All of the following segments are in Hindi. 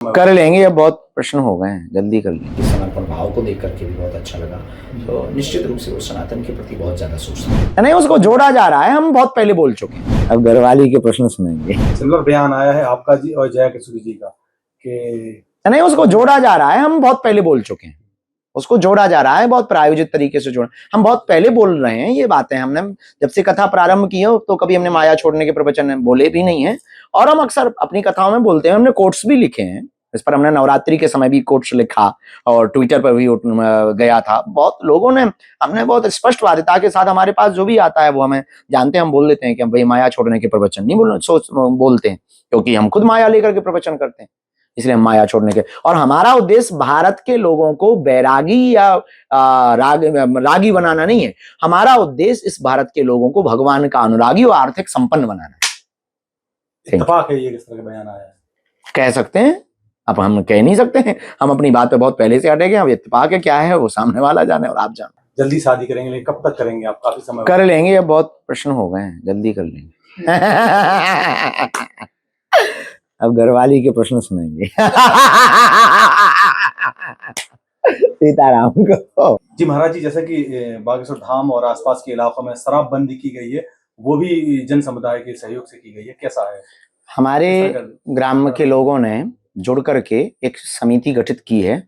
कर लेंगे, ये बहुत प्रश्न हो गए हैं, जल्दी कर लेंगे। समर्पण भाव को देख करके भी बहुत अच्छा लगा। तो निश्चित रूप से वो सनातन के प्रति बहुत ज्यादा सोचते हैं। नहीं, उसको जोड़ा जा रहा है, हम बहुत पहले बोल चुके हैं। अब घरवाली के प्रश्न सुनेंगे। सिमिलर बयान आया है आपका जी और जया किशोरी जी का कि नहीं, उसको जोड़ा जा रहा है, हम बहुत पहले बोल चुके हैं। उसको जोड़ा जा रहा है, बहुत प्रायोजित तरीके से जोड़ा। हम बहुत पहले बोल रहे हैं ये बातें। हमने जब से कथा प्रारंभ की है तो कभी हमने माया छोड़ने के प्रवचन बोले भी नहीं है, और हम अक्सर अपनी कथाओं में बोलते हैं। हमने कोट्स भी लिखे हैं इस पर। हमने नवरात्रि के समय भी कोट्स लिखा और ट्विटर पर भी गया था। बहुत लोगों ने, हमने बहुत स्पष्ट वादिता के साथ, हमारे पास जो भी आता है वो हमें जानते हैं, हम बोल देते हैं कि हम भाई माया छोड़ने के प्रवचन नहीं बोलते हैं, क्योंकि हम खुद माया लेकर के प्रवचन करते हैं, इसलिए हम माया छोड़ने के। और हमारा उद्देश्य भारत के लोगों को बैरागी या रागी बनाना नहीं है। हमारा उद्देश्य इस भारत के लोगों को भगवान का अनुरागी और आर्थिक संपन्न बनाना है। इत्तेफाक है ये किस तरह का बयान आया है? कह सकते हैं, अब हम कह नहीं सकते हैं। हम अपनी बात पे बहुत पहले से अटे गए। अब इत्तेफाक है क्या है वो सामने वाला जाने और आप जाने। जल्दी शादी करेंगे, लेकिन कब तक करेंगे आप? काफी समय कर लेंगे, ये बहुत प्रश्न हो गए हैं, जल्दी कर लेंगे। अब घरवाली के प्रश्न सुनेंगे। सीताराम को जी महाराज जी, जैसा कि बागेश्वर धाम और आसपास के इलाकों में शराबबंदी की गई है, वो भी जन समुदाय के सहयोग से की गई है, कैसा है? हमारे ग्राम के लोगों ने जुड़ करके एक समिति गठित की है,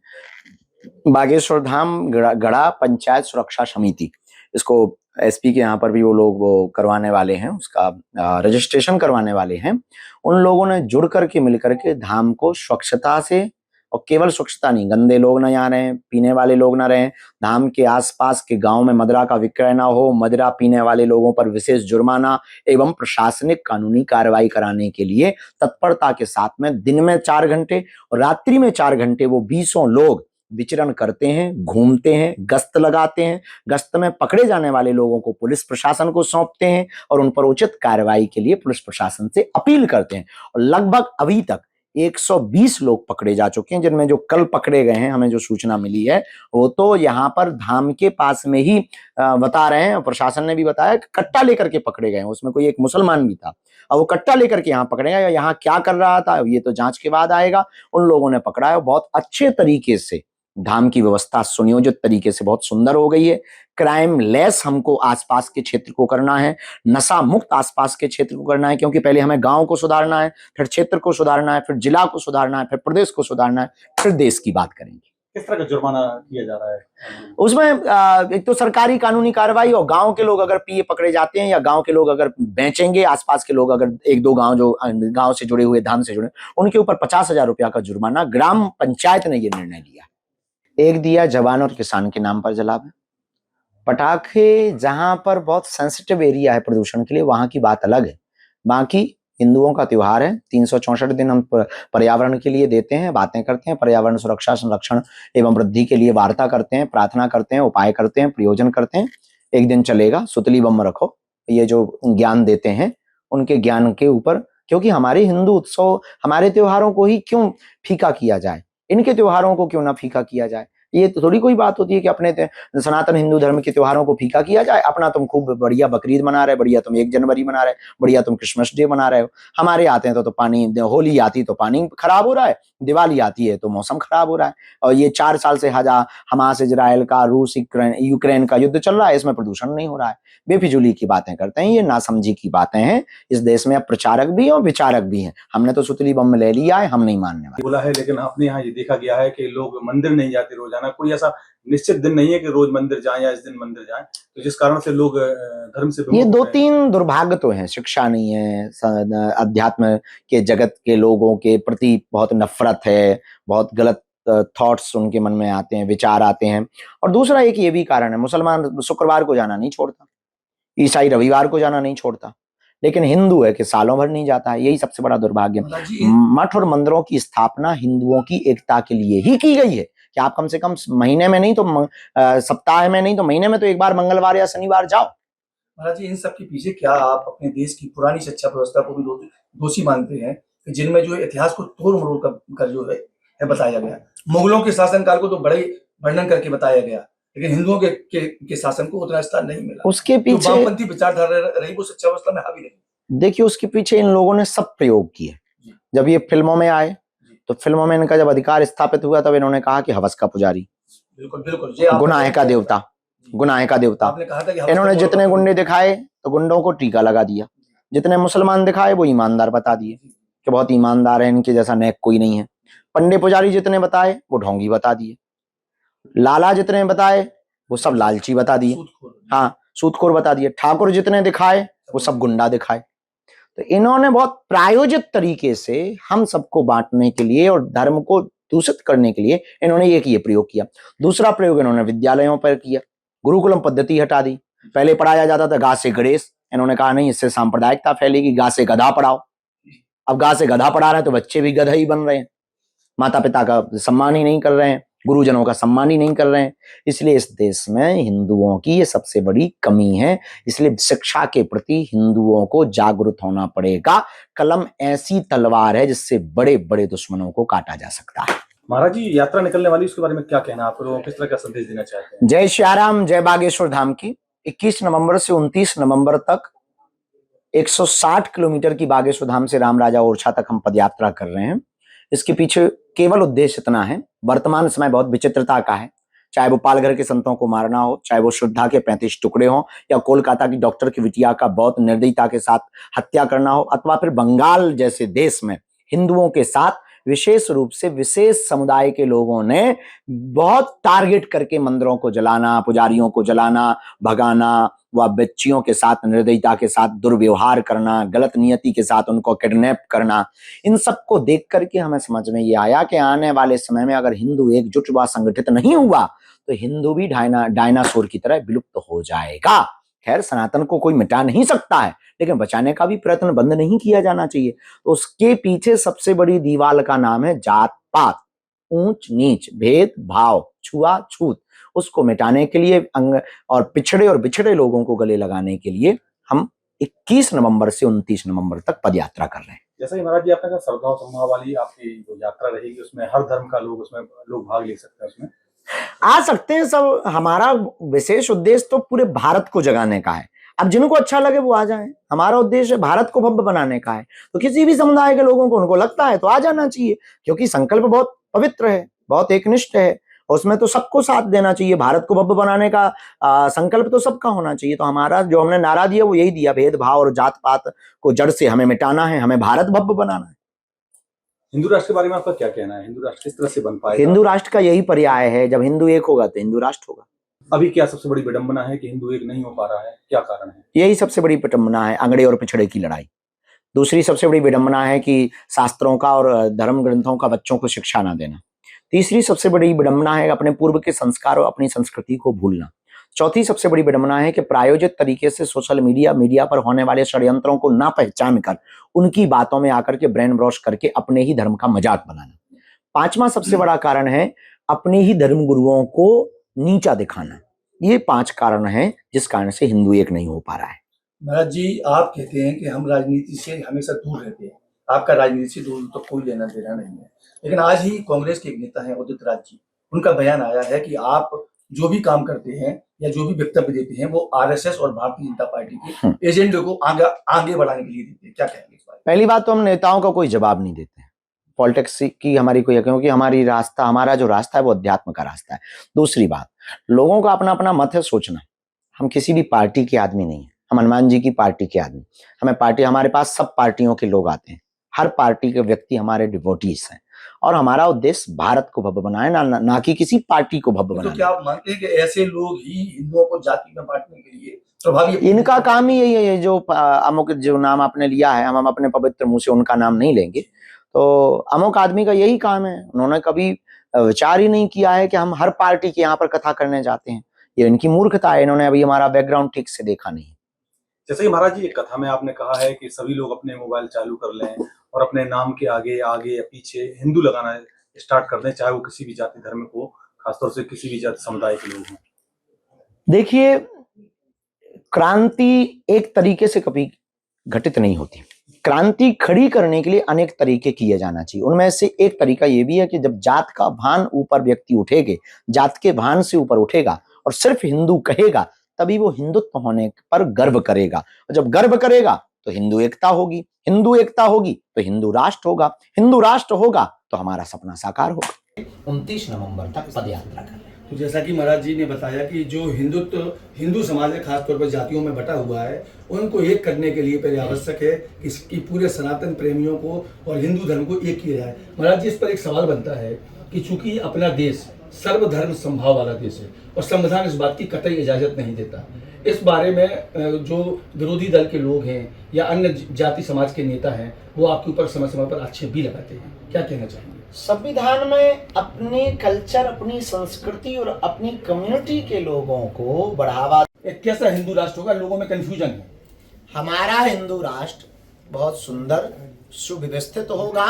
बागेश्वर धाम गढ़ा पंचायत सुरक्षा समिति। इसको एसपी के यहाँ पर भी वो लोग वो करवाने वाले हैं, उसका रजिस्ट्रेशन करवाने वाले हैं। उन लोगों ने जुड़ करके मिल करके धाम को स्वच्छता से, और केवल स्वच्छता नहीं, गंदे लोग ना यहाँ रहें, पीने वाले लोग ना रहें, धाम के आसपास के गांव में मदिरा का विक्रय ना हो, मदिरा पीने वाले लोगों पर विशेष जुर्माना एवं प्रशासनिक कानूनी कार्रवाई कराने के लिए तत्परता के साथ में दिन में 4 घंटे और रात्रि में 4 घंटे वो 20 लोग विचरण करते हैं, घूमते हैं, गश्त लगाते हैं। गश्त में पकड़े जाने वाले लोगों को पुलिस प्रशासन को सौंपते हैं और उन पर उचित कार्रवाई के लिए पुलिस प्रशासन से अपील करते हैं। और लगभग अभी तक 120 लोग पकड़े जा चुके हैं, जिनमें जो कल पकड़े गए हैं, हमें जो सूचना मिली है वो तो यहाँ पर धाम के पास में ही बता रहे हैं, प्रशासन ने भी बताया कि कट्टा लेकर के पकड़े गए हैं। उसमें कोई एक मुसलमान भी था और वो कट्टा लेकर के यहाँ पकड़े गए। यहाँ क्या कर रहा था ये तो जांच के बाद आएगा। उन लोगों ने पकड़ा है, बहुत अच्छे तरीके से धाम की व्यवस्था सुनियोजित तरीके से बहुत सुंदर हो गई है। क्राइम लेस हमको आसपास के क्षेत्र को करना है, नशा मुक्त आसपास के क्षेत्र को करना है, क्योंकि पहले हमें गांव को सुधारना है, फिर क्षेत्र को सुधारना है, फिर जिला को सुधारना है, फिर प्रदेश को सुधारना है, फिर देश की बात करेंगे। किस तरह का जुर्माना किया जा रहा है उसमें एक तो सरकारी कानूनी कार्रवाई, और गांव के लोग अगर पिए पकड़े जाते हैं या गांव के लोग अगर बेचेंगे, आसपास के लोग अगर 1-2 गांव जो गांव से जुड़े हुए, धाम से जुड़े, उनके ऊपर 50,000 रुपया का जुर्माना। ग्राम पंचायत ने यह निर्णय लिया। एक दिया जवान और किसान के नाम पर जलावे। पटाखे जहां पर बहुत सेंसिटिव एरिया है प्रदूषण के लिए, वहां की बात अलग है। बाकी हिंदुओं का त्योहार है, 364 दिन हम पर्यावरण के लिए देते हैं, बातें करते हैं, पर्यावरण सुरक्षा, संरक्षण एवं वृद्धि के लिए वार्ता करते हैं, प्रार्थना करते हैं, उपाय करते हैं, प्रयोजन करते हैं। एक दिन चलेगा, सुतली बम रखो, ये जो ज्ञान देते हैं उनके ज्ञान के ऊपर, क्योंकि हमारे हिंदू उत्सव, हमारे त्योहारों को ही क्यों फीका किया जाए, इनके त्योहारों को क्यों ना फीका किया जाए। ये तो थोड़ी कोई बात होती है कि अपने सनातन हिंदू धर्म के त्योहारों को फीका किया जाए। अपना तुम खूब बढ़िया बकरीद मना रहे, बढ़िया तुम 1 जनवरी मना रहे, बढ़िया तुम क्रिसमस डे मना रहे हो। हमारे आते हैं तो पानी, होली आती तो पानी खराब हो रहा है, दिवाली आती है तो मौसम खराब हो रहा है। और ये 4 साल से हमास इजराइल का, रूस यूक्रेन का युद्ध चल रहा है, इसमें प्रदूषण नहीं हो रहा है। बेफिजूली की बातें करते हैं, ये नासमझी की बातें हैं। इस देश में अब प्रचारक भी और विचारक भी हैं। हमने तो सुतली बम में ले लिया है, हम नहीं मानने वाले। बोला है, लेकिन अपने यहाँ ये देखा गया है कि लोग मंदिर नहीं जाते रोजाना। कोई ऐसा निश्चित दिन नहीं है कि रोज मंदिर जाएं या इस दिन मंदिर जाएं, तो जिस कारण से लोग धर्म से ये 2-3 दुर्भाग्य तो हैं। शिक्षा नहीं है, अध्यात्म के जगत के लोगों के प्रति बहुत नफरत है, बहुत गलत थॉट्स उनके मन में आते हैं, विचार आते हैं। और दूसरा एक ये भी कारण है, मुसलमान शुक्रवार को जाना नहीं छोड़ता, ईसाई रविवार को जाना नहीं छोड़ता, लेकिन हिंदू है कि सालों भर नहीं जाता है। यही सबसे बड़ा दुर्भाग्य है। मठ और मंदिरों की स्थापना हिंदुओं की एकता के लिए ही की गई है कि आप कम से कम महीने में नहीं तो सप्ताह में नहीं तो महीने में तो एक बार मंगलवार या शनिवार जाओ। महाराज जी, इन सब के पीछे क्या आप अपने देश की पुरानी शिक्षा व्यवस्था को भी दोषी मानते हैं, जिनमें जो इतिहास को तोड़ मरोड़ कर जो है बताया गया? मुगलों के शासनकाल को तो बड़े वर्णन करके बताया गया, लेकिन हिंदुओं के शासन को उतना स्थान नहीं मिला। उसके पीछे वामपंथी विचारधारा रही, वो शिक्षा व्यवस्था में हावी नहीं। देखिए, उसके पीछे इन लोगों ने सब प्रयोग किए। जब ये फिल्मों में आए तो फिल्मों में इनका जब अधिकार स्थापित हुआ तब इन्होंने कहा कि हवस का पुजारी, बिल्कुल बिल्कुल, ये आपने गुनाह का देवता, गुनाह का देवता। आपने कहा था कि हवस इन्होंने का जितने पूर्ण गुंडे दिखाए तो गुंडों को टीका लगा दिया, जितने मुसलमान दिखाए वो ईमानदार बता दिए कि बहुत ईमानदार है, इनके जैसा नेक कोई नहीं है। पंडे पुजारी जितने बताए वो ढोंगी बता दिए, लाला जितने बताए वो सब लालची बता दिए, सूदखोर। हाँ सूदखोर बता दिए। ठाकुर जितने दिखाए वो सब गुंडा दिखाए। तो इन्होंने बहुत प्रायोजित तरीके से हम सबको बांटने के लिए और धर्म को दूषित करने के लिए इन्होंने ये प्रयोग किया। दूसरा प्रयोग इन्होंने विद्यालयों पर किया, गुरुकुलम पद्धति हटा दी। पहले पढ़ाया जाता था गा से गणेश, इन्होंने कहा नहीं इससे सांप्रदायिकता फैलेगी, गा से गधा पढ़ाओ। अब गा से गधा पढ़ा रहे हैं तो बच्चे भी गधा ही बन रहे हैं, माता पिता का सम्मान ही नहीं कर रहे हैं, गुरुजनों का सम्मान ही नहीं कर रहे हैं। इसलिए इस देश में हिंदुओं की ये सबसे बड़ी कमी है। इसलिए शिक्षा के प्रति हिंदुओं को जागरूक होना पड़ेगा। कलम ऐसी तलवार है जिससे बड़े बड़े दुश्मनों को काटा जा सकता है। महाराज जी, यात्रा निकलने वाली उसके बारे में क्या कहना है आप लोगों को, किस तरह का संदेश देना चाहते हैं? जय श्याराम, जय बागेश्वर धाम की। 21 नवंबर से 29 नवंबर तक 160 किलोमीटर की बागेश्वर धाम से राम राजा ओरछा तक हम पदयात्रा कर रहे हैं। इसके पीछे केवल उद्देश्य इतना है, वर्तमान समय बहुत विचित्रता का है, चाहे वो पालघर के संतों को मारना हो, चाहे वो श्रद्धा के 35 टुकड़े हो, या कोलकाता की डॉक्टर की बिटिया का बहुत निर्दयता के साथ हत्या करना हो, अथवा फिर बंगाल जैसे देश में हिंदुओं के साथ विशेष रूप से विशेष समुदाय के लोगों ने बहुत टारगेट करके मंदिरों को जलाना, पुजारियों को जलाना, भगाना, व बच्चियों के साथ निर्दयता के साथ दुर्व्यवहार करना, गलत नियति के साथ उनको किडनैप करना, इन सब को देख करके हमें समझ में ये आया कि आने वाले समय में अगर हिंदू एकजुट व संगठित नहीं हुआ तो हिंदू भी डायनासोर की तरह विलुप्त हो जाएगा। खैर सनातन को कोई मिटा नहीं सकता है, लेकिन बचाने का भी प्रयत्न बंद नहीं किया जाना चाहिए। तो उसके पीछे सबसे बड़ी दीवार का नाम है जात पात, ऊंच नीच, भेद भाव, छुआछूत। उसको मिटाने के लिए और बिछड़े लोगों को गले लगाने के लिए हम 21 नवंबर से 29 नवंबर तक पदयात्रा कर रहे हैं। जैसा कि महाराज जी आपने कहा श्रद्धा और समूह वाली आपकी जो यात्रा रहेगी उसमें हर धर्म का लोग भाग ले सकते हैं, उसमें आ सकते हैं सब। हमारा विशेष उद्देश्य तो पूरे भारत को जगाने का है। अब जिनको अच्छा लगे वो आ जाएं। हमारा उद्देश्य भारत को भव्य बनाने का है। तो किसी भी समुदाय के लोगों को उनको लगता है तो आ जाना चाहिए, क्योंकि संकल्प बहुत पवित्र है, बहुत एकनिष्ठ है, और उसमें तो सबको साथ देना चाहिए। भारत को भव्य बनाने का संकल्प तो सबका होना चाहिए। तो हमारा जो हमने नारा दिया वो यही दिया, भेदभाव और जात पात को जड़ से हमें मिटाना है, हमें भारत भव्य बनाना है। हिंदू राष्ट्र के बारे में आपका क्या कहना है? हिंदू राष्ट्र किस तरह से बन पाएगा? हिंदू राष्ट्र का यही पर्याय है, जब हिंदू एक होगा तो हिंदू राष्ट्र होगा। अभी क्या सबसे बड़ी विडंबना है कि हिंदू एक नहीं हो पा रहा है, क्या कारण है? यही सबसे बड़ी विडंबना है, अगड़े और पिछड़े की लड़ाई। दूसरी सबसे बड़ी विडंबना है कि शास्त्रों का और धर्म ग्रंथों का बच्चों को शिक्षा ना देना। तीसरी सबसे बड़ी विडंबना है अपने पूर्व के संस्कार और अपनी संस्कृति को भूलना। चौथी सबसे बड़ी विडंबना है कि प्रायोजित तरीके से सोशल मीडिया पर होने वाले षड्यंत्रों को ना पहचान कर उनकी बातों में आकर के ब्रेन वॉश करके अपने ही धर्म का मजाक बनाना। पांचवा सबसे बड़ा कारण है अपने ही धर्म गुरुओं को नीचा दिखाना। ये 5 कारण हैं जिस कारण से हिंदू एक नहीं हो पा रहा है। महाराज जी, आप कहते हैं कि हम राजनीति से हमेशा दूर रहते हैं, आपका राजनीति से दूर तो कोई लेना देना नहीं है, लेकिन आज ही कांग्रेस के एक नेता हैं उदित राज जी, उनका बयान आया है कि आप जो भी काम करते हैं या जो भी वक्तव्य देते हैं वो आरएसएस और भारतीय जनता पार्टी के एजेंडे को आगे बढ़ाने के लिए देते हैं। क्या कहेंगे इस बारे में? पहली बात तो हम नेताओं का कोई जवाब नहीं देते हैं, पॉलिटिक्स की हमारी कोई, क्योंकि हमारा जो रास्ता है वो अध्यात्म का रास्ता है। दूसरी बात, लोगों का अपना अपना मत है सोचना। हम किसी भी पार्टी के आदमी नहीं है, हम हनुमान जी की पार्टी के आदमी। हमारे पास सब पार्टियों के लोग आते हैं, हर पार्टी के व्यक्ति हमारे डिवोटीज हैं, और हमारा उद्देश्य भारत को भव्य बनाए, ना कि किसी पार्टी को भव्य बनाना। तो क्या आप मानते हैं कि ऐसे लोग ही हिंदुओं को जाति में बांटने के लिए प्रभावी? इनका काम ही यही है। जो अमुक जो नाम आपने लिया है, हम अपने पवित्र मुंह से उनका नाम नहीं लेंगे। तो अमुक आदमी का यही काम है। उन्होंने कभी विचार ही नहीं किया है कि हम हर पार्टी के यहाँ पर कथा करने जाते हैं। ये इनकी मूर्खता है, इन्होंने अभी हमारा बैकग्राउंड ठीक से देखा नहीं। जैसे कि महाराज जी एक कथा में आपने कहा है कि सभी लोग अपने मोबाइल चालू कर लें और अपने नाम के आगे या पीछे हिंदू लगाना स्टार्ट कर दें, चाहे वो किसी भी जाति धर्म को, खासतौर से किसी भी जाति समुदाय के लोग हों। देखिए, क्रांति एक तरीके से कभी घटित नहीं होती। क्रांति खड़ी करने के लिए अनेक तरीके किए जाना चाहिए। उनमें से एक तरीका ये भी है कि जब जात का भान ऊपर व्यक्ति उठेगा, जात के भान से ऊपर उठेगा और सिर्फ हिंदू कहेगा, तभी वो हिंदुत्व होने पर गर्व करेगा। और जब गर्व करेगा तो हिंदू एकता होगी, हिंदू एकता होगी तो हिंदू राष्ट्र होगा, हिंदू राष्ट्र होगा तो हमारा सपना साकार होगा। 29 नवंबर तक पद यात्रा कर रहे हैं। तो जैसा कि महाराज जी ने बताया कि जो हिंदू समाज है खासतौर पर जातियों में बटा हुआ है, उनको एक करने के लिए पहले आवश्यक है कि इसकी पूरे सनातन प्रेमियों को और हिंदू धर्म को एक किया जाए। महाराज जी, इस पर एक सवाल बनता है कि चूंकि अपना देश सर्वधर्म संभाव वाला देश है और संविधान इस बात की कतई इजाजत नहीं देता, इस बारे में जो विरोधी दल के लोग हैं या अन्य जाति समाज के नेता हैं वो आपके ऊपर समय समय पर आक्षेप भी लगाते हैं, क्या कहना चाहेंगे? संविधान में अपने कल्चर, अपनी संस्कृति और अपनी कम्युनिटी के लोगों को बढ़ावा। एक कैसा हिंदू राष्ट्र होगा, लोगों में कंफ्यूजन है। हमारा हिंदू राष्ट्र बहुत सुंदर सुव्यवस्थित होगा।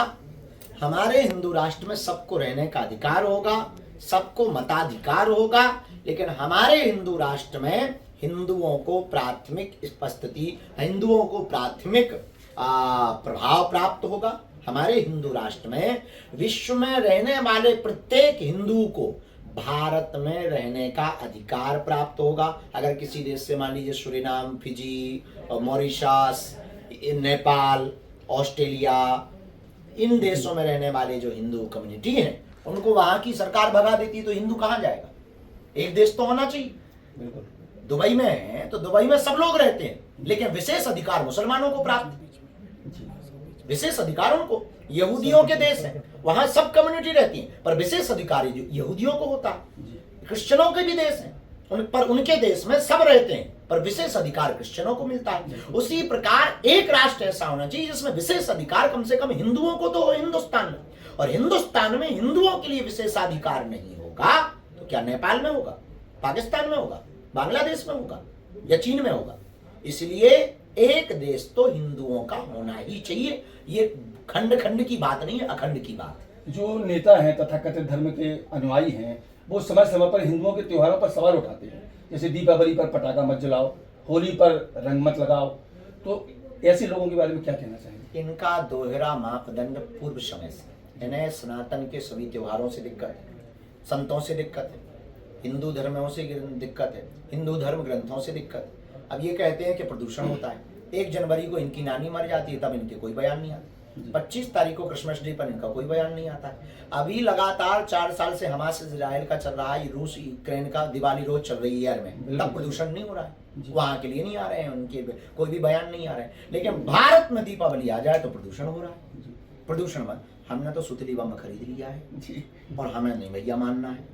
हमारे हिंदू राष्ट्र में सबको रहने का अधिकार होगा, सबको मताधिकार होगा, लेकिन हमारे हिंदू राष्ट्र में हिंदुओं को प्राथमिक उपस्थिति, हिंदुओं को प्राथमिक प्रभाव प्राप्त होगा। हमारे हिंदू राष्ट्र में विश्व में रहने वाले प्रत्येक हिंदू को भारत में रहने का अधिकार प्राप्त होगा। अगर किसी देश से, मान लीजिए Suriname, Fiji, Mauritius, Nepal, Australia, इन देशों में रहने वाले जो हिंदू कम्युनिटी है उनको वहां की सरकार भगा देती तो हिंदू कहां जाएगा? एक देश तो होना चाहिए। बिल्कुल। दुबई में है तो दुबई में सब लोग रहते हैं, लेकिन विशेष अधिकार मुसलमानों को प्राप्त, विशेष अधिकारों को। यहूदियों के देश है, वहां सब कम्युनिटी रहती है, पर विशेष अधिकार यहूदियों को होता है। क्रिश्चियनों के भी देश है, पर उनके देश में सब रहते हैं, पर विशेष अधिकार क्रिश्चियनों को मिलता है। उसी प्रकार एक राष्ट्र ऐसा होना चाहिए जिसमें विशेष अधिकार कम से कम हिंदुओं को तो हो हिंदुस्तान में, और हिंदुस्तान में हिंदुओं के लिए विशेषाधिकार नहीं होगा तो क्या नेपाल में होगा, पाकिस्तान में होगा, बांग्लादेश में होगा या चीन में होगा? इसलिए एक देश तो हिंदुओं का होना ही चाहिए। ये खंड खंड की बात नहीं है, अखंड की बात है। जो नेता हैं तथाकथित धर्म के अनुयायी हैं वो समय समय पर हिंदुओं के त्योहारों पर सवाल उठाते हैं, जैसे दीपावली पर पटाखा मत जलाओ, होली पर रंग मत लगाओ, तो ऐसे लोगों के बारे में क्या कहना चाहेंगे? इनका दोहरा मापदंड पूर्व समय से, इन्हें सनातन के सभी त्योहारों से दिक्कत है, संतों से दिक्कत है, हिंदू धर्मों से दिक्कत है, हिंदू धर्म ग्रंथों से दिक्कत है। अब ये कहते हैं कि प्रदूषण होता है, 1 जनवरी को इनकी नानी मर जाती है तब इनके कोई बयान नहीं आता, 25 तारीख को क्रिसमस डे पर इनका कोई बयान नहीं आता है। अभी लगातार 4 साल से हमास इजराइल का चल रहा है, रूस यूक्रेन का दिवाली रोज चल रही है ईयर में, तब प्रदूषण नहीं हो रहा है, वहां के लिए नहीं आ रहे हैं, उनके कोई भी बयान नहीं आ रहे हैं। लेकिन भारत में दीपावली आ जाए तो प्रदूषण हो रहा है। प्रदूषण मत, हमने तो सुतली बम खरीद लिया है और हमें नहीं भैया मानना है,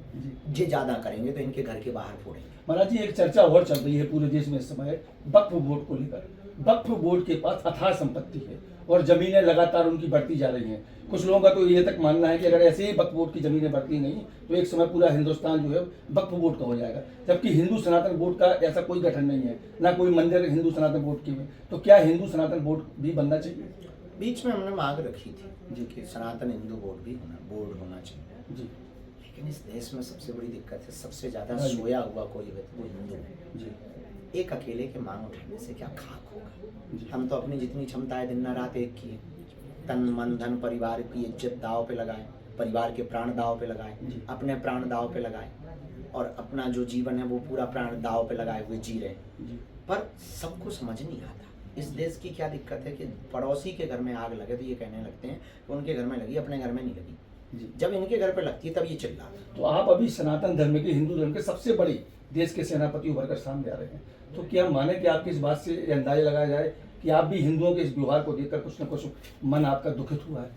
ये ज्यादा करेंगे तो इनके घर के बाहर फोड़ेंगे। महाराज जी, एक चर्चा और चल रही है पूरे देश में इस समय वक्फ बोर्ड को लेकर। वक्फ बोर्ड के पास अथाह संपत्ति है और जमीनें लगातार उनकी बढ़ती जा रही हैं। कुछ लोगों का तो ये तक मानना है कि अगर ऐसे ही वक्फ बोर्ड की जमीनें बढ़ती नहीं तो एक समय पूरा हिंदुस्तान जो है वक्फ बोर्ड का हो जाएगा, जबकि हिंदू सनातन बोर्ड का ऐसा कोई गठन नहीं है, ना कोई मंदिर हिंदू सनातन बोर्ड की है। तो क्या हिंदू सनातन बोर्ड भी बनना चाहिए? बीच में हमने मांग रखी थी जी कि सनातन हिंदू बोर्ड भी होना चाहिए जी, लेकिन इस देश में सबसे बड़ी दिक्कत है, सबसे ज्यादा सोया हुआ कोई है तो वो हिंदू है जी। एक अकेले के मांग उठाने से क्या खाक होगा? हम तो अपनी जितनी क्षमता है दिन रात एक की है, तन मन धन परिवार की इज्जत दाव पे लगाए, परिवार के प्राण दाव पे लगाए, अपने प्राण दाव पे लगाए और अपना जो जीवन है वो पूरा प्राण दाव पे लगाए हुए जी रहे। पर सबको समझ नहीं आता इस देश की क्या दिक्कत है कि पड़ोसी के घर में आग लगे तो ये कहने लगते हैं कि उनके घर में लगी, अपने घर में नहीं लगी। जब इनके घर पे लगती है तब ये चिल्ला। तो आप अभी सनातन धर्म के, हिंदू धर्म के सबसे बड़े देश के सेनापति उभर कर सामने आ रहे हैं, तो क्या माने कि आपकी इस बात से अंदाजा लगाया जाए कि आप भी हिंदुओं के इस व्यवहार को देखकर कुछ न कुछ मन आपका दुखित हुआ है?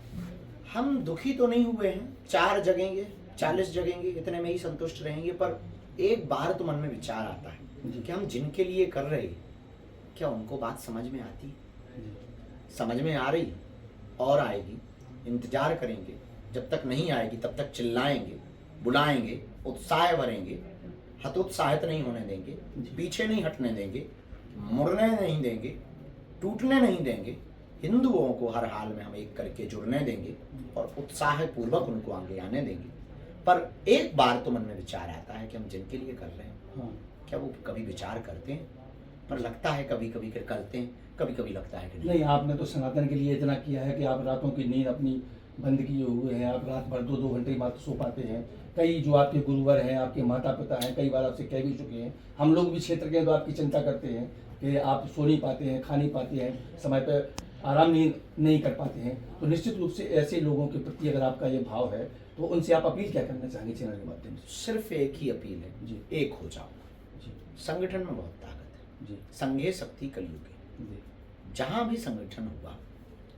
हम दुखी तो नहीं हुए हैं, 4 जगेंगे 40 जगेंगे इतने में ही संतुष्ट रहेंगे, पर एक बार तो मन में विचार आता है कि हम जिनके लिए कर रहे हैं क्या उनको बात समझ में आती है? समझ में आ रही और आएगी, इंतजार करेंगे, जब तक नहीं आएगी तब तक चिल्लाएंगे, बुलाएंगे, उत्साह भरेंगे, हतोत्साहित नहीं होने देंगे, पीछे नहीं हटने देंगे, मुड़ने नहीं देंगे, टूटने नहीं देंगे। हिंदुओं को हर हाल में हम एक करके जुड़ने देंगे और उत्साह पूर्वक उनको आगे आने देंगे। पर एक बार तो मन में विचार आता है कि हम जिनके लिए कर रहे हैं क्या वो कभी विचार करते हैं? पर लगता है कभी कभी करते हैं, कभी कभी लगता है कि नहीं। आपने तो सनातन के लिए इतना किया है कि आप रातों की नींद अपनी बंद किए हुए हैं, आप रात भर 2-2 घंटे मात्र सो पाते हैं। कई जो आपके गुरुवर हैं, आपके माता पिता हैं, कई बार आपसे कह भी चुके हैं, हम लोग भी क्षेत्र के तो आपकी चिंता करते हैं कि आप सो नहीं पाते हैं, खा नहीं पाते हैं, समय पर आराम नहीं कर पाते हैं, तो निश्चित रूप से ऐसे लोगों के प्रति अगर आपका ये भाव है तो उनसे आप अपील क्या करना चाहेंगे चैनल के माध्यम से? सिर्फ एक ही अपील है जी। एक हो जाओ। जी संगठन में बहुत ताकत है। जी संघे शक्ति कलयुगे। जी जहां भी संगठन हुआ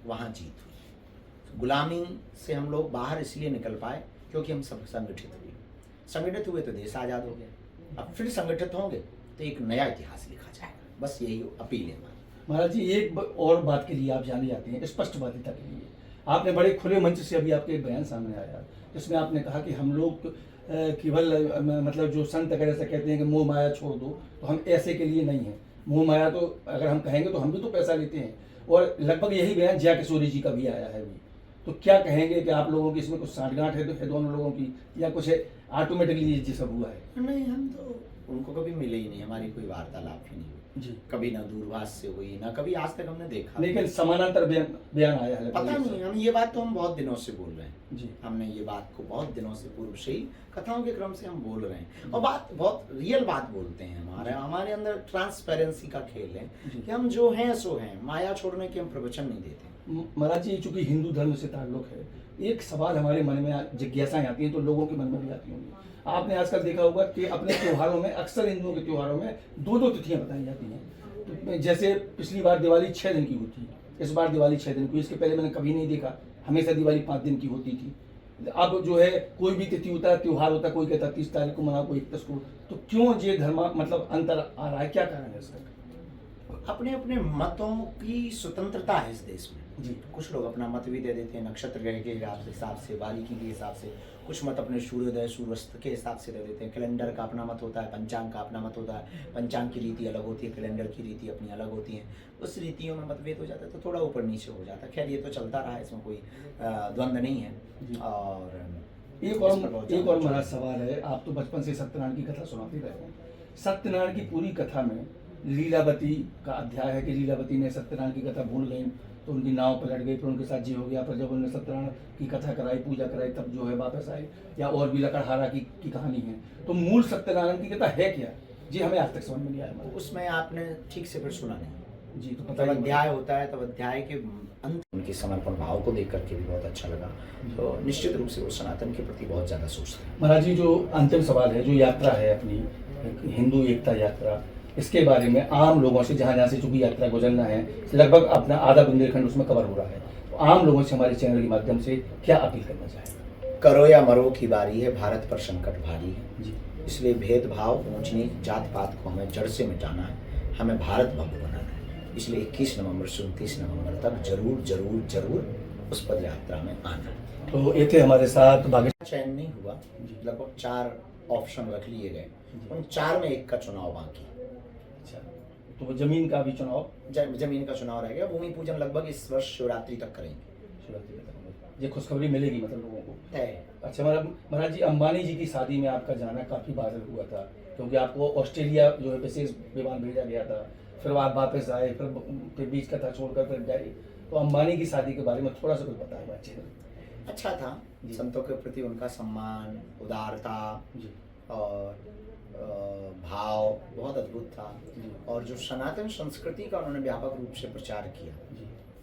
वहां जीत हुई। गुलामी से हम लोग बाहर इसलिए निकल पाए क्योंकि हम सब संगठित हुए तो देश आजाद हो गया। अब फिर संगठित होंगे तो एक नया इतिहास लिखा जाएगा। बस यही अपील है हमारी। महाराज जी, एक और बात के लिए आप जाने जाते हैं, स्पष्टवादिता के लिए। आपने बड़े खुले मंच से अभी आपके एक बयान सामने आया जिसमें आपने कहा कि हम लोग केवल मतलब जो संत अगर ऐसा कहते हैं कि मोह माया छोड़ दो, तो हम ऐसे के लिए नहीं हैं। मोह माया तो अगर हम कहेंगे तो हम भी तो पैसा लेते हैं, और लगभग यही बयान जया किशोरी जी का भी आया है अभी। तो क्या कहेंगे कि आप लोगों की इसमें कुछ साठगांठ है दोनों लोगों की, या कुछ ऑटोमेटिकली ये सब हुआ है? नहीं, हम तो उनको कभी मिले ही नहीं, हमारी कोई वार्तालाप ही नहीं हुई जी। कभी, ना दूरभाष से हुई, ना कभी आज तक हमने देखा। लेकिन समानांतर बयान आया है। पता नहीं, हम ये बात तो हम बहुत दिनों से बोल रहे हैं जी। हमने ये बात को बहुत दिनों से पूर्व से ही कथाओं के क्रम से हम बोल रहे हैं, और बात बहुत रियल बात बोलते हैं। हमारे अंदर ट्रांसपेरेंसी का खेल है कि हम जो हैं सो हैं, माया छोड़ने के हम प्रवचन नहीं देते। महाराज जी, चूंकि हिंदू धर्म से ताल्लुक है, एक सवाल हमारे मन में जिज्ञासाएं आती हैं, तो लोगों के मन में भी आती होंगी। आपने आजकल देखा होगा कि अपने त्योहारों में, अक्सर हिंदुओं के त्योहारों में दो तिथियां बताई जाती हैं। तो जैसे पिछली बार दिवाली 6 दिन की होती है, इस बार दिवाली 6 दिन की। इसके पहले मैंने कभी नहीं देखा, हमेशा दिवाली 5 दिन की होती थी। अब जो है कोई भी तिथि होता है, त्योहार होता है, कोई कहता है 30 तारीख को मनाओ, कोई 31 को। तो क्यों ये धर्म मतलब अंतर आ रहा है, क्या कारण है इसका? अपने अपने मतों की स्वतंत्रता है इस देश में जी। कुछ लोग अपना मत भी दे देते हैं नक्षत्र ग्रह के हिसाब से, बारीकी के हिसाब से। कुछ मत अपने सूर्योदय सूर्यास्त के हिसाब से दे देते हैं। कैलेंडर का अपना मत होता है, पंचांग का अपना मत होता है। पंचांग की रीति अलग होती है, कैलेंडर की रीति अपनी अलग होती है। उस रीतियों में मतभेद हो जाता है तो थोड़ा ऊपर नीचे हो जाता है। खैर, ये तो चलता रहा है, इसमें कोई द्वंद्व नहीं है। और एक और महाराज सवाल है, आप तो बचपन से सत्यनारायण की कथा सुनाते रहे हैं। सत्यनारायण की पूरी कथा में लीलावती का अध्याय है कि लीलावती ने सत्यनारायण की कथा भूल गई तो उनकी नाव पलट गई, फिर उनके साथ जी हो गया। फिर जब उन्होंने सत्यनारायण की कथा कराई, पूजा कराई, तब जो है वापस आई। या और भी लकड़हारा की कहानी है। तो मूल सत्यनारायण की कथा है क्या? जी, हमें आज तक समझ में नहीं आया। उसमें आपने ठीक से फिर सुना नहीं। जी, तो तब बताइए। अध्याय होता है, तब अध्याय के अंत उनके समर्पण भाव को देख करके भी बहुत अच्छा लगा। तो निश्चित रूप से वो सनातन के प्रति बहुत ज़्यादा सोचते हैं। महाराज जी, जो अंतिम सवाल है, जो यात्रा है अपनी हिंदू एकता यात्रा, इसके बारे में आम लोगों से, जहाँ से चूंकि यात्रा गुजरना है, लगभग अपना आधा बुंदेलखंड उसमें कवर हो रहा है, तो आम लोगों से हमारे चैनल के माध्यम से क्या अपील करना चाहेंगे? करो या मरो की बारी है, भारत पर संकट भारी है। जी। इसलिए भेदभाव, ऊंच नीच, जात पात को हमें जड़ से मिटाना है। हमें भारत भव्य बनाना है। इसलिए 21 नवंबर से 29 नवंबर तक जरूर जरूर जरूर उस पद यात्रा में आना। तो ये थे हमारे साथ बागेश्वर। चयन नहीं हुआ, लगभग 4 ऑप्शन रख लिए गए, उन 4 में एक का चुनाव बाकी। अच्छा, तो वो जमीन का भी चुनाव, जमीन का चुनाव रह गया। भूमि पूजन लगभग इस वर्ष शिवरात्रि तक करेंगे। शिवरात्रि तक ये खुशखबरी मिलेगी मतलब लोगों को। तय। अच्छा महाराज जी, अंबानी जी की शादी में आपका जाना काफी वायरल हुआ था, क्योंकि आपको ऑस्ट्रेलिया जो है विशेष विमान भेजा गया था, फिर आप वापस आए, फिर बीच कथा छोड़कर फिर गए। तो अंबानी की शादी के बारे में थोड़ा सा कुछ बताएं बच्चे। अच्छा था, संतों के प्रति उनका सम्मान, उदारता और भाव बहुत अद्भुत था। और जो सनातन संस्कृति का उन्होंने व्यापक रूप से प्रचार किया,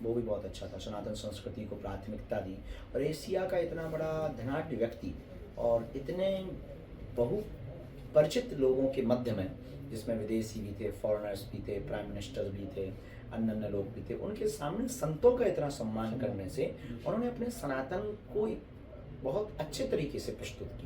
वो भी बहुत अच्छा था। सनातन संस्कृति को प्राथमिकता दी, और एशिया का इतना बड़ा धनाढ्य व्यक्ति और इतने बहु परिचित लोगों के मध्य में, जिसमें विदेशी भी थे, फॉरेनर्स भी थे, प्राइम मिनिस्टर भी थे, अन्य लोग भी थे, उनके सामने संतों का इतना सम्मान करने से उन्होंने अपने सनातन को बहुत अच्छे तरीके से प्रस्तुत किया।